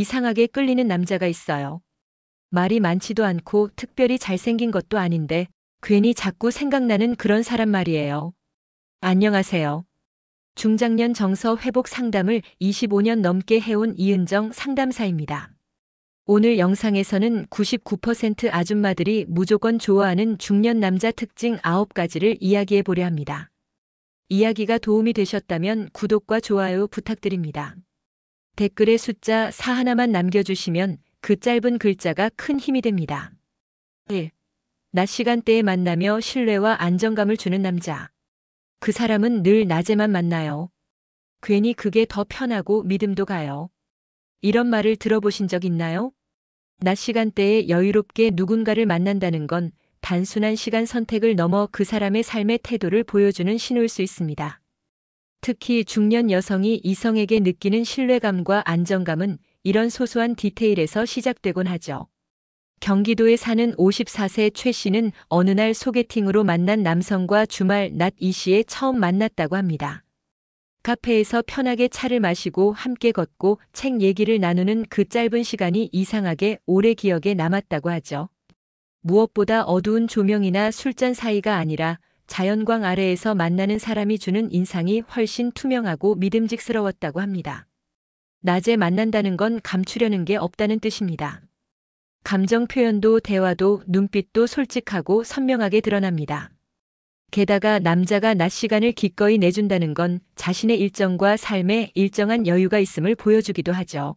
이상하게 끌리는 남자가 있어요. 말이 많지도 않고 특별히 잘생긴 것도 아닌데 괜히 자꾸 생각나는 그런 사람 말이에요. 안녕하세요. 중장년 정서 회복 상담을 25년 넘게 해온 이은정 상담사입니다. 오늘 영상에서는 99% 아줌마들이 무조건 좋아하는 중년 남자 특징 9가지를 이야기해 보려 합니다. 이야기가 도움이 되셨다면 구독과 좋아요 부탁드립니다. 댓글에 숫자 4 하나만 남겨주시면 그 짧은 글자가 큰 힘이 됩니다. 1. 낮 시간대에 만나며 신뢰와 안정감을 주는 남자. 그 사람은 늘 낮에만 만나요. 괜히 그게 더 편하고 믿음도 가요. 이런 말을 들어보신 적 있나요? 낮 시간대에 여유롭게 누군가를 만난다는 건 단순한 시간 선택을 넘어 그 사람의 삶의 태도를 보여주는 신호일 수 있습니다. 특히 중년 여성이 이성에게 느끼는 신뢰감과 안정감은 이런 소소한 디테일에서 시작되곤 하죠. 경기도에 사는 54세 최 씨는 어느 날 소개팅으로 만난 남성과 주말 낮 2시에 처음 만났다고 합니다. 카페에서 편하게 차를 마시고 함께 걷고 책 얘기를 나누는 그 짧은 시간이 이상하게 오래 기억에 남았다고 하죠. 무엇보다 어두운 조명이나 술잔 사이가 아니라 자연광 아래에서 만나는 사람이 주는 인상이 훨씬 투명하고 믿음직스러웠다고 합니다. 낮에 만난다는 건 감추려는 게 없다는 뜻입니다. 감정 표현도 대화도 눈빛도 솔직하고 선명하게 드러납니다. 게다가 남자가 낮 시간을 기꺼이 내준다는 건 자신의 일정과 삶에 일정한 여유가 있음을 보여주기도 하죠.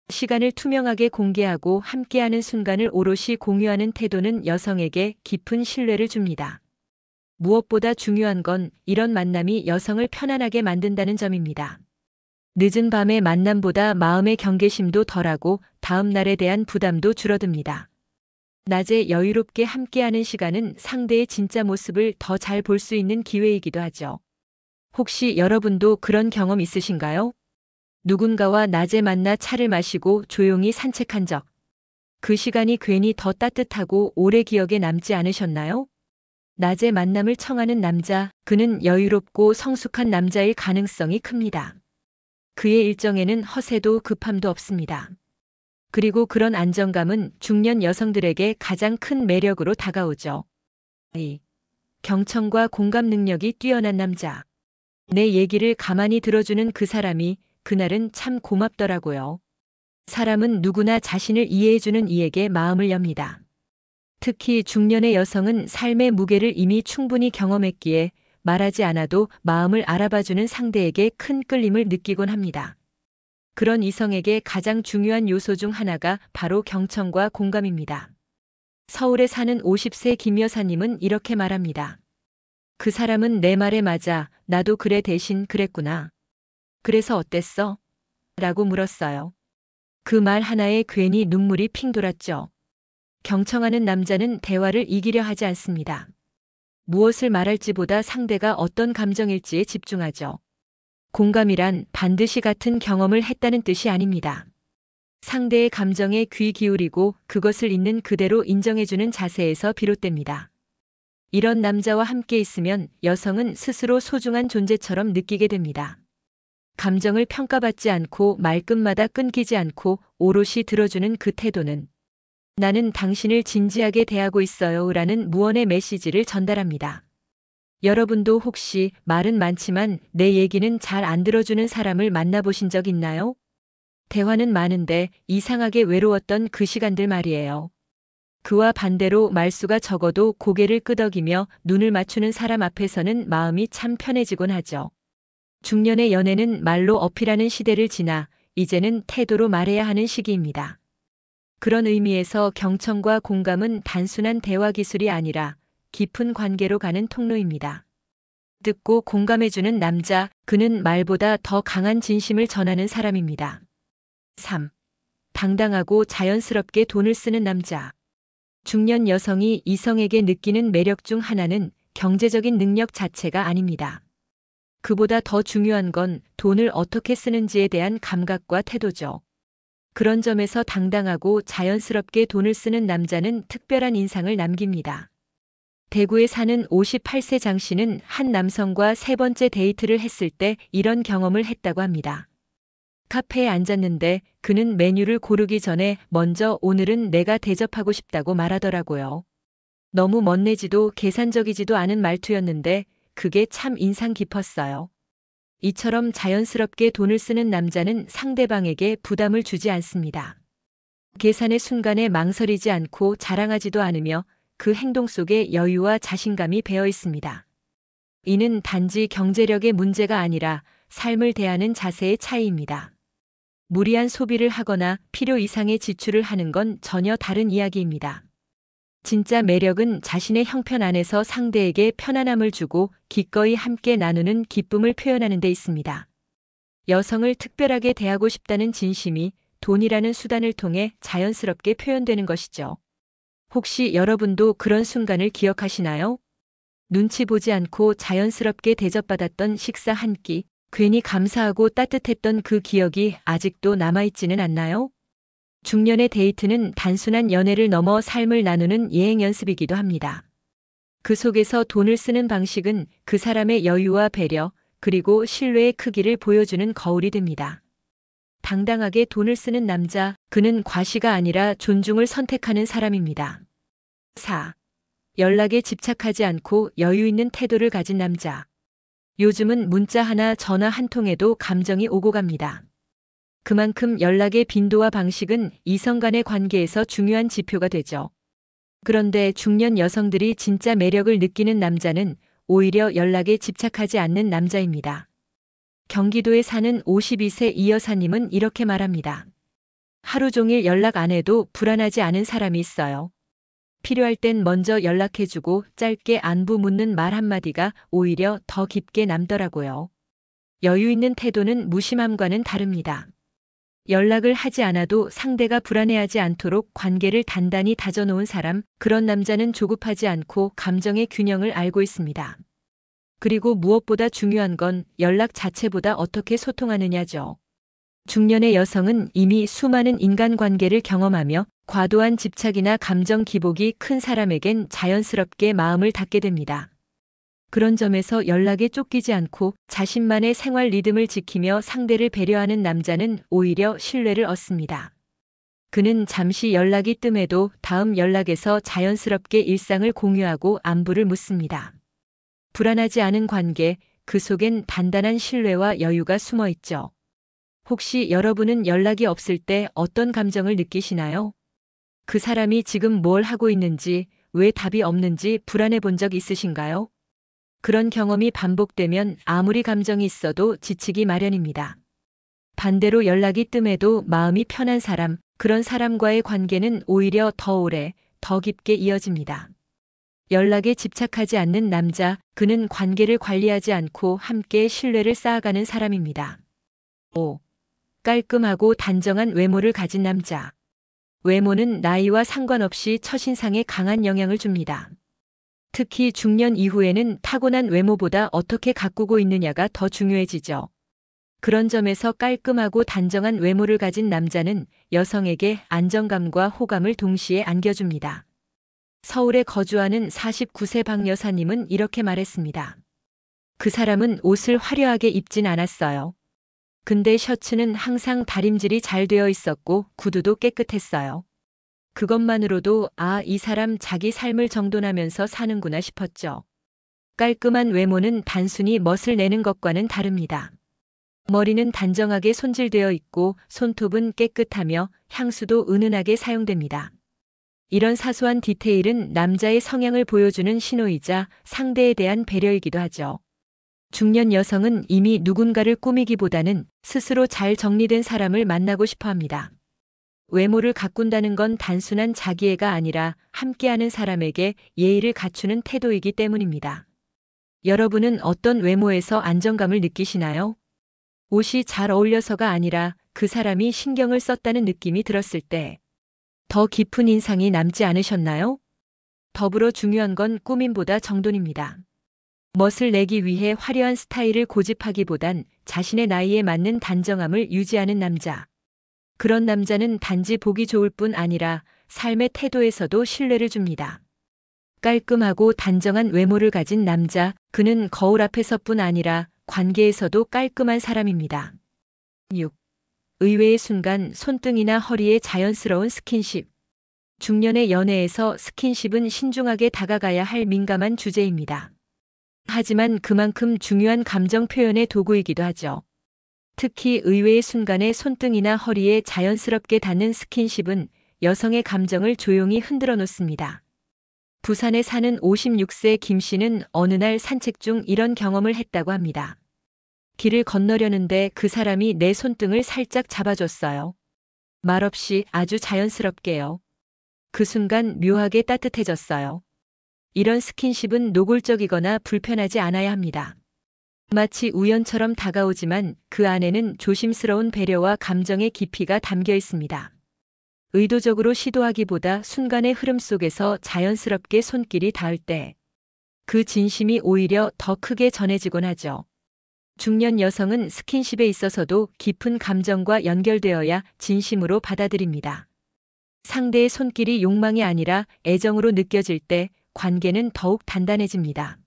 시간을 투명하게 공개하고 함께하는 순간을 오롯이 공유하는 태도는 여성에게 깊은 신뢰를 줍니다. 무엇보다 중요한 건 이런 만남이 여성을 편안하게 만든다는 점입니다. 늦은 밤의 만남보다 마음의 경계심도 덜하고 다음 날에 대한 부담도 줄어듭니다. 낮에 여유롭게 함께하는 시간은 상대의 진짜 모습을 더 잘 볼 수 있는 기회이기도 하죠. 혹시 여러분도 그런 경험 있으신가요? 누군가와 낮에 만나 차를 마시고 조용히 산책한 적. 그 시간이 괜히 더 따뜻하고 오래 기억에 남지 않으셨나요? 낮에 만남을 청하는 남자, 그는 여유롭고 성숙한 남자일 가능성이 큽니다. 그의 일정에는 허세도 급함도 없습니다. 그리고 그런 안정감은 중년 여성들에게 가장 큰 매력으로 다가오죠. 2. 경청과 공감 능력이 뛰어난 남자. 내 얘기를 가만히 들어주는 그 사람이 그날은 참 고맙더라고요. 사람은 누구나 자신을 이해해주는 이에게 마음을 엽니다. 특히 중년의 여성은 삶의 무게를 이미 충분히 경험했기에 말하지 않아도 마음을 알아봐주는 상대에게 큰 끌림을 느끼곤 합니다. 그런 이성에게 가장 중요한 요소 중 하나가 바로 경청과 공감입니다. 서울에 사는 50세 김 여사님은 이렇게 말합니다. 그 사람은 내 말에 맞아. 나도 그래 대신 그랬구나. 그래서 어땠어? 라고 물었어요. 그 말 하나에 괜히 눈물이 핑 돌았죠. 경청하는 남자는 대화를 이기려 하지 않습니다. 무엇을 말할지보다 상대가 어떤 감정일지에 집중하죠. 공감이란 반드시 같은 경험을 했다는 뜻이 아닙니다. 상대의 감정에 귀 기울이고 그것을 있는 그대로 인정해주는 자세에서 비롯됩니다. 이런 남자와 함께 있으면 여성은 스스로 소중한 존재처럼 느끼게 됩니다. 감정을 평가받지 않고 말끝마다 끊기지 않고 오롯이 들어주는 그 태도는 나는 당신을 진지하게 대하고 있어요 라는 무언의 메시지를 전달합니다. 여러분도 혹시 말은 많지만 내 얘기는 잘 안 들어주는 사람을 만나보신 적 있나요? 대화는 많은데 이상하게 외로웠던 그 시간들 말이에요. 그와 반대로 말수가 적어도 고개를 끄덕이며 눈을 맞추는 사람 앞에서는 마음이 참 편해지곤 하죠. 중년의 연애는 말로 어필하는 시대를 지나 이제는 태도로 말해야 하는 시기입니다. 그런 의미에서 경청과 공감은 단순한 대화 기술이 아니라 깊은 관계로 가는 통로입니다. 듣고 공감해주는 남자, 그는 말보다 더 강한 진심을 전하는 사람입니다. 3. 당당하고 자연스럽게 돈을 쓰는 남자. 중년 여성이 이성에게 느끼는 매력 중 하나는 경제적인 능력 자체가 아닙니다. 그보다 더 중요한 건 돈을 어떻게 쓰는지에 대한 감각과 태도죠. 그런 점에서 당당하고 자연스럽게 돈을 쓰는 남자는 특별한 인상을 남깁니다. 대구에 사는 58세 장 씨는 한 남성과 세 번째 데이트를 했을 때 이런 경험을 했다고 합니다. 카페에 앉았는데 그는 메뉴를 고르기 전에 먼저 오늘은 내가 대접하고 싶다고 말하더라고요. 너무 멋내지도 계산적이지도 않은 말투였는데 그게 참 인상 깊었어요. 이처럼 자연스럽게 돈을 쓰는 남자는 상대방에게 부담을 주지 않습니다. 계산의 순간에 망설이지 않고 자랑하지도 않으며 그 행동 속에 여유와 자신감이 배어 있습니다. 이는 단지 경제력의 문제가 아니라 삶을 대하는 자세의 차이입니다. 무리한 소비를 하거나 필요 이상의 지출을 하는 건 전혀 다른 이야기입니다. 진짜 매력은 자신의 형편 안에서 상대에게 편안함을 주고 기꺼이 함께 나누는 기쁨을 표현하는 데 있습니다. 여성을 특별하게 대하고 싶다는 진심이 돈이라는 수단을 통해 자연스럽게 표현되는 것이죠. 혹시 여러분도 그런 순간을 기억하시나요? 눈치 보지 않고 자연스럽게 대접받았던 식사 한 끼, 괜히 감사하고 따뜻했던 그 기억이 아직도 남아있지는 않나요? 중년의 데이트는 단순한 연애를 넘어 삶을 나누는 예행 연습이기도 합니다. 그 속에서 돈을 쓰는 방식은 그 사람의 여유와 배려, 그리고 신뢰의 크기를 보여주는 거울이 됩니다. 당당하게 돈을 쓰는 남자, 그는 과시가 아니라 존중을 선택하는 사람입니다. 4. 연락에 집착하지 않고 여유 있는 태도를 가진 남자. 요즘은 문자 하나, 전화 한 통에도 감정이 오고 갑니다. 그만큼 연락의 빈도와 방식은 이성 간의 관계에서 중요한 지표가 되죠. 그런데 중년 여성들이 진짜 매력을 느끼는 남자는 오히려 연락에 집착하지 않는 남자입니다. 경기도에 사는 52세 이 여사님은 이렇게 말합니다. 하루 종일 연락 안 해도 불안하지 않은 사람이 있어요. 필요할 땐 먼저 연락해주고 짧게 안부 묻는 말 한마디가 오히려 더 깊게 남더라고요. 여유 있는 태도는 무심함과는 다릅니다. 연락을 하지 않아도 상대가 불안해하지 않도록 관계를 단단히 다져놓은 사람, 그런 남자는 조급하지 않고 감정의 균형을 알고 있습니다. 그리고 무엇보다 중요한 건 연락 자체보다 어떻게 소통하느냐죠. 중년의 여성은 이미 수많은 인간관계를 경험하며 과도한 집착이나 감정 기복이 큰 사람에겐 자연스럽게 마음을 닫게 됩니다. 그런 점에서 연락에 쫓기지 않고 자신만의 생활 리듬을 지키며 상대를 배려하는 남자는 오히려 신뢰를 얻습니다. 그는 잠시 연락이 뜸해도 다음 연락에서 자연스럽게 일상을 공유하고 안부를 묻습니다. 불안하지 않은 관계, 그 속엔 단단한 신뢰와 여유가 숨어 있죠. 혹시 여러분은 연락이 없을 때 어떤 감정을 느끼시나요? 그 사람이 지금 뭘 하고 있는지, 왜 답이 없는지 불안해 본 적 있으신가요? 그런 경험이 반복되면 아무리 감정이 있어도 지치기 마련입니다. 반대로 연락이 뜸해도 마음이 편한 사람, 그런 사람과의 관계는 오히려 더 오래, 더 깊게 이어집니다. 연락에 집착하지 않는 남자, 그는 관계를 관리하지 않고 함께 신뢰를 쌓아가는 사람입니다. 5. 깔끔하고 단정한 외모를 가진 남자. 외모는 나이와 상관없이 첫인상에 강한 영향을 줍니다. 특히 중년 이후에는 타고난 외모보다 어떻게 가꾸고 있느냐가 더 중요해지죠. 그런 점에서 깔끔하고 단정한 외모를 가진 남자는 여성에게 안정감과 호감을 동시에 안겨줍니다. 서울에 거주하는 49세 박 여사님은 이렇게 말했습니다. 그 사람은 옷을 화려하게 입진 않았어요. 근데 셔츠는 항상 다림질이 잘 되어 있었고 구두도 깨끗했어요. 그것만으로도 이 사람 자기 삶을 정돈하면서 사는구나 싶었죠. 깔끔한 외모는 단순히 멋을 내는 것과는 다릅니다. 머리는 단정하게 손질되어 있고 손톱은 깨끗하며 향수도 은은하게 사용됩니다. 이런 사소한 디테일은 남자의 성향을 보여주는 신호이자 상대에 대한 배려이기도 하죠. 중년 여성은 이미 누군가를 꾸미기보다는 스스로 잘 정리된 사람을 만나고 싶어 합니다. 외모를 가꾼다는 건 단순한 자기애가 아니라 함께하는 사람에게 예의를 갖추는 태도이기 때문입니다. 여러분은 어떤 외모에서 안정감을 느끼시나요? 옷이 잘 어울려서가 아니라 그 사람이 신경을 썼다는 느낌이 들었을 때 더 깊은 인상이 남지 않으셨나요? 더불어 중요한 건 꾸밈보다 정돈입니다. 멋을 내기 위해 화려한 스타일을 고집하기보단 자신의 나이에 맞는 단정함을 유지하는 남자. 그런 남자는 단지 보기 좋을 뿐 아니라 삶의 태도에서도 신뢰를 줍니다. 깔끔하고 단정한 외모를 가진 남자, 그는 거울 앞에서뿐 아니라 관계에서도 깔끔한 사람입니다. 6. 의외의 순간 손등이나 허리에 자연스러운 스킨십. 중년의 연애에서 스킨십은 신중하게 다가가야 할 민감한 주제입니다. 하지만 그만큼 중요한 감정 표현의 도구이기도 하죠. 특히 의외의 순간에 손등이나 허리에 자연스럽게 닿는 스킨십은 여성의 감정을 조용히 흔들어 놓습니다. 부산에 사는 56세 김 씨는 어느 날 산책 중 이런 경험을 했다고 합니다. 길을 건너려는데 그 사람이 내 손등을 살짝 잡아줬어요. 말없이 아주 자연스럽게요. 그 순간 묘하게 따뜻해졌어요. 이런 스킨십은 노골적이거나 불편하지 않아야 합니다. 마치 우연처럼 다가오지만 그 안에는 조심스러운 배려와 감정의 깊이가 담겨 있습니다. 의도적으로 시도하기보다 순간의 흐름 속에서 자연스럽게 손길이 닿을 때 그 진심이 오히려 더 크게 전해지곤 하죠. 중년 여성은 스킨십에 있어서도 깊은 감정과 연결되어야 진심으로 받아들입니다. 상대의 손길이 욕망이 아니라 애정으로 느껴질 때 관계는 더욱 단단해집니다.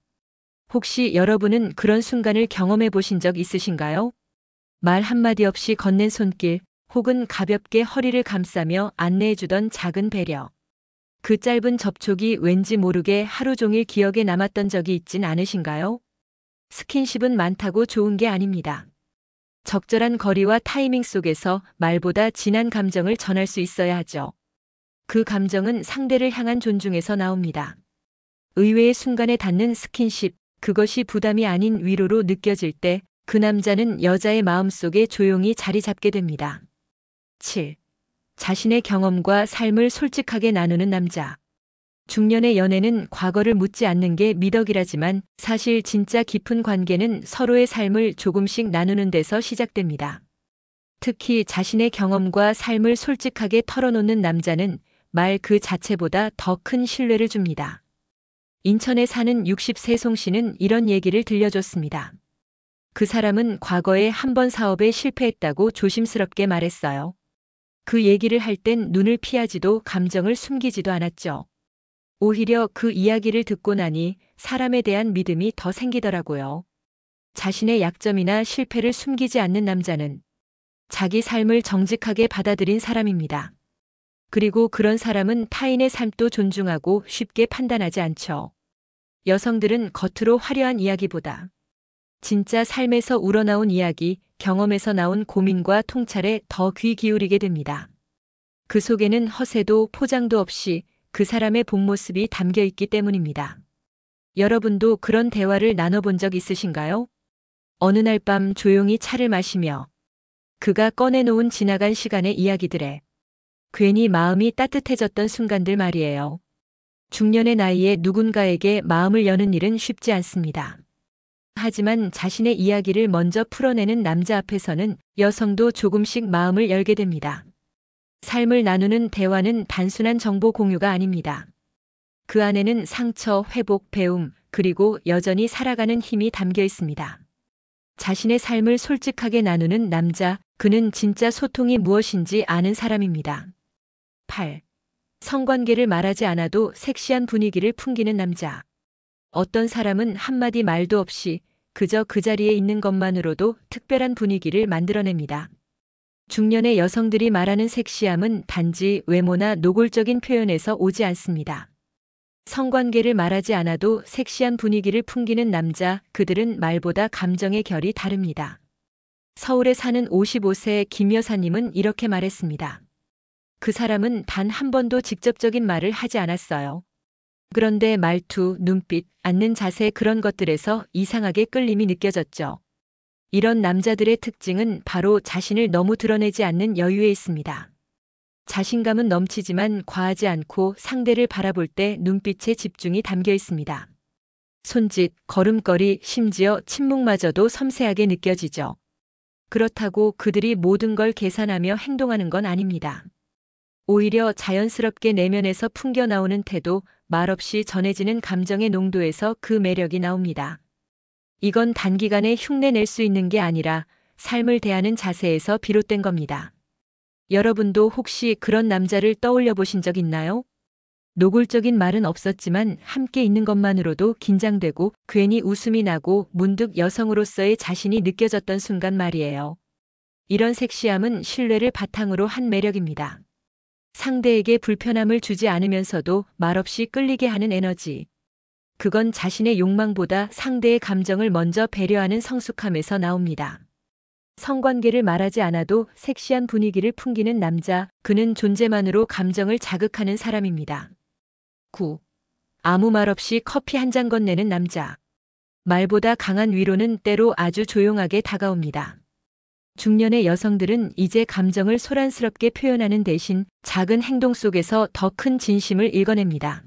혹시 여러분은 그런 순간을 경험해 보신 적 있으신가요? 말 한마디 없이 건넨 손길, 혹은 가볍게 허리를 감싸며 안내해주던 작은 배려. 그 짧은 접촉이 왠지 모르게 하루 종일 기억에 남았던 적이 있진 않으신가요? 스킨십은 많다고 좋은 게 아닙니다. 적절한 거리와 타이밍 속에서 말보다 진한 감정을 전할 수 있어야 하죠. 그 감정은 상대를 향한 존중에서 나옵니다. 의외의 순간에 닿는 스킨십, 그것이 부담이 아닌 위로로 느껴질 때 그 남자는 여자의 마음속에 조용히 자리 잡게 됩니다. 7. 자신의 경험과 삶을 솔직하게 나누는 남자. 중년의 연애는 과거를 묻지 않는 게 미덕이라지만 사실 진짜 깊은 관계는 서로의 삶을 조금씩 나누는 데서 시작됩니다. 특히 자신의 경험과 삶을 솔직하게 털어놓는 남자는 말 그 자체보다 더 큰 신뢰를 줍니다. 인천에 사는 60세 송 씨는 이런 얘기를 들려줬습니다. 그 사람은 과거에 한 번 사업에 실패했다고 조심스럽게 말했어요. 그 얘기를 할 땐 눈을 피하지도 감정을 숨기지도 않았죠. 오히려 그 이야기를 듣고 나니 사람에 대한 믿음이 더 생기더라고요. 자신의 약점이나 실패를 숨기지 않는 남자는 자기 삶을 정직하게 받아들인 사람입니다. 그리고 그런 사람은 타인의 삶도 존중하고 쉽게 판단하지 않죠. 여성들은 겉으로 화려한 이야기보다 진짜 삶에서 우러나온 이야기, 경험에서 나온 고민과 통찰에 더 귀 기울이게 됩니다. 그 속에는 허세도 포장도 없이 그 사람의 본 모습이 담겨 있기 때문입니다. 여러분도 그런 대화를 나눠본 적 있으신가요? 어느 날 밤 조용히 차를 마시며 그가 꺼내놓은 지나간 시간의 이야기들에 괜히 마음이 따뜻해졌던 순간들 말이에요. 중년의 나이에 누군가에게 마음을 여는 일은 쉽지 않습니다. 하지만 자신의 이야기를 먼저 풀어내는 남자 앞에서는 여성도 조금씩 마음을 열게 됩니다. 삶을 나누는 대화는 단순한 정보 공유가 아닙니다. 그 안에는 상처, 회복, 배움, 그리고 여전히 살아가는 힘이 담겨 있습니다. 자신의 삶을 솔직하게 나누는 남자, 그는 진짜 소통이 무엇인지 아는 사람입니다. 8. 성관계를 말하지 않아도 섹시한 분위기를 풍기는 남자. 어떤 사람은 한마디 말도 없이 그저 그 자리에 있는 것만으로도 특별한 분위기를 만들어냅니다. 중년의 여성들이 말하는 섹시함은 단지 외모나 노골적인 표현에서 오지 않습니다. 성관계를 말하지 않아도 섹시한 분위기를 풍기는 남자, 그들은 말보다 감정의 결이 다릅니다. 서울에 사는 55세 김 여사님은 이렇게 말했습니다. 그 사람은 단 한 번도 직접적인 말을 하지 않았어요. 그런데 말투, 눈빛, 앉는 자세 그런 것들에서 이상하게 끌림이 느껴졌죠. 이런 남자들의 특징은 바로 자신을 너무 드러내지 않는 여유에 있습니다. 자신감은 넘치지만 과하지 않고 상대를 바라볼 때 눈빛에 집중이 담겨 있습니다. 손짓, 걸음걸이, 심지어 침묵마저도 섬세하게 느껴지죠. 그렇다고 그들이 모든 걸 계산하며 행동하는 건 아닙니다. 오히려 자연스럽게 내면에서 풍겨나오는 태도, 말없이 전해지는 감정의 농도에서 그 매력이 나옵니다. 이건 단기간에 흉내낼 수 있는 게 아니라 삶을 대하는 자세에서 비롯된 겁니다. 여러분도 혹시 그런 남자를 떠올려 보신 적 있나요? 노골적인 말은 없었지만 함께 있는 것만으로도 긴장되고 괜히 웃음이 나고 문득 여성으로서의 자신이 느껴졌던 순간 말이에요. 이런 섹시함은 신뢰를 바탕으로 한 매력입니다. 상대에게 불편함을 주지 않으면서도 말없이 끌리게 하는 에너지. 그건 자신의 욕망보다 상대의 감정을 먼저 배려하는 성숙함에서 나옵니다. 성관계를 말하지 않아도 섹시한 분위기를 풍기는 남자, 그는 존재만으로 감정을 자극하는 사람입니다. 9. 아무 말 없이 커피 한 잔 건네는 남자. 말보다 강한 위로는 때로 아주 조용하게 다가옵니다. 중년의 여성들은 이제 감정을 소란스럽게 표현하는 대신 작은 행동 속에서 더 큰 진심을 읽어냅니다.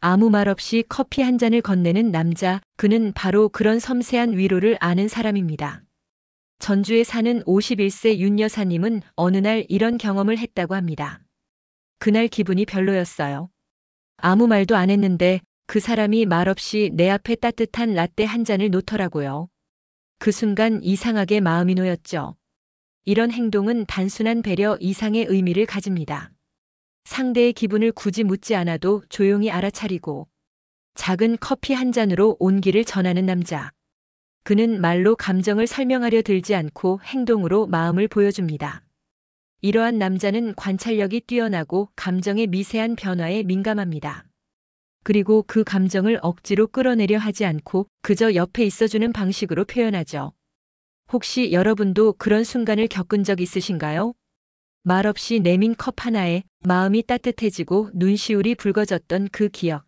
아무 말 없이 커피 한 잔을 건네는 남자, 그는 바로 그런 섬세한 위로를 아는 사람입니다. 전주에 사는 51세 윤 여사님은 어느 날 이런 경험을 했다고 합니다. 그날 기분이 별로였어요. 아무 말도 안 했는데 그 사람이 말없이 내 앞에 따뜻한 라떼 한 잔을 놓더라고요. 그 순간 이상하게 마음이 놓였죠. 이런 행동은 단순한 배려 이상의 의미를 가집니다. 상대의 기분을 굳이 묻지 않아도 조용히 알아차리고 작은 커피 한 잔으로 온기를 전하는 남자. 그는 말로 감정을 설명하려 들지 않고 행동으로 마음을 보여줍니다. 이러한 남자는 관찰력이 뛰어나고 감정의 미세한 변화에 민감합니다. 그리고 그 감정을 억지로 끌어내려 하지 않고 그저 옆에 있어주는 방식으로 표현하죠. 혹시 여러분도 그런 순간을 겪은 적 있으신가요? 말없이 내민 컵 하나에 마음이 따뜻해지고 눈시울이 붉어졌던 그 기억.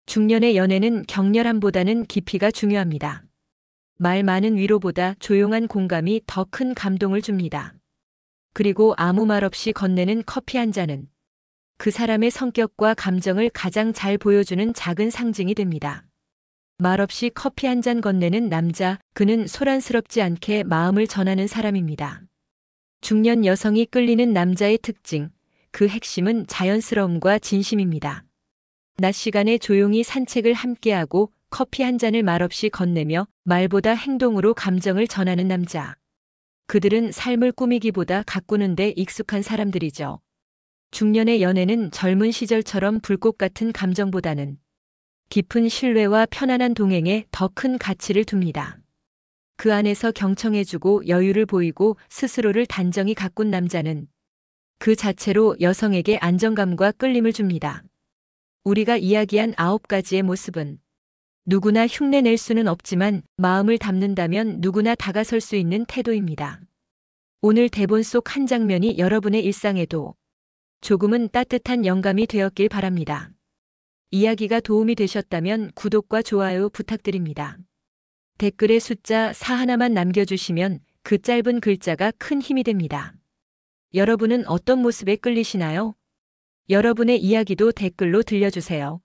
중년의 연애는 격렬함보다는 깊이가 중요합니다. 말 많은 위로보다 조용한 공감이 더 큰 감동을 줍니다. 그리고 아무 말 없이 건네는 커피 한 잔은 그 사람의 성격과 감정을 가장 잘 보여주는 작은 상징이 됩니다. 말없이 커피 한 잔 건네는 남자, 그는 소란스럽지 않게 마음을 전하는 사람입니다. 중년 여성이 끌리는 남자의 특징, 그 핵심은 자연스러움과 진심입니다. 낮 시간에 조용히 산책을 함께하고 커피 한 잔을 말없이 건네며 말보다 행동으로 감정을 전하는 남자. 그들은 삶을 꾸미기보다 가꾸는 데 익숙한 사람들이죠. 중년의 연애는 젊은 시절처럼 불꽃 같은 감정보다는 깊은 신뢰와 편안한 동행에 더 큰 가치를 둡니다. 그 안에서 경청해주고 여유를 보이고 스스로를 단정히 가꾼 남자는 그 자체로 여성에게 안정감과 끌림을 줍니다. 우리가 이야기한 9가지의 모습은 누구나 흉내낼 수는 없지만 마음을 담는다면 누구나 다가설 수 있는 태도입니다. 오늘 대본 속 한 장면이 여러분의 일상에도 조금은 따뜻한 영감이 되었길 바랍니다. 이야기가 도움이 되셨다면 구독과 좋아요 부탁드립니다. 댓글에 숫자 4 하나만 남겨주시면 그 짧은 글자가 큰 힘이 됩니다. 여러분은 어떤 모습에 끌리시나요? 여러분의 이야기도 댓글로 들려주세요.